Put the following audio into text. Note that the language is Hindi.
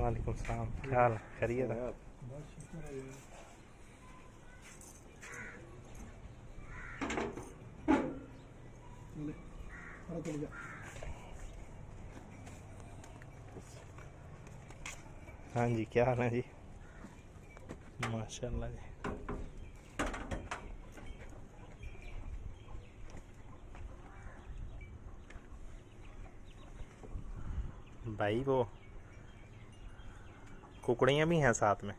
वालेकुम सलाम, क्या हाल है? खैरियत है? हाँ जी, क्या हाल है जी? माशाल्लाह जी। भाई वो कुकड़ियाँ भी हैं साथ में।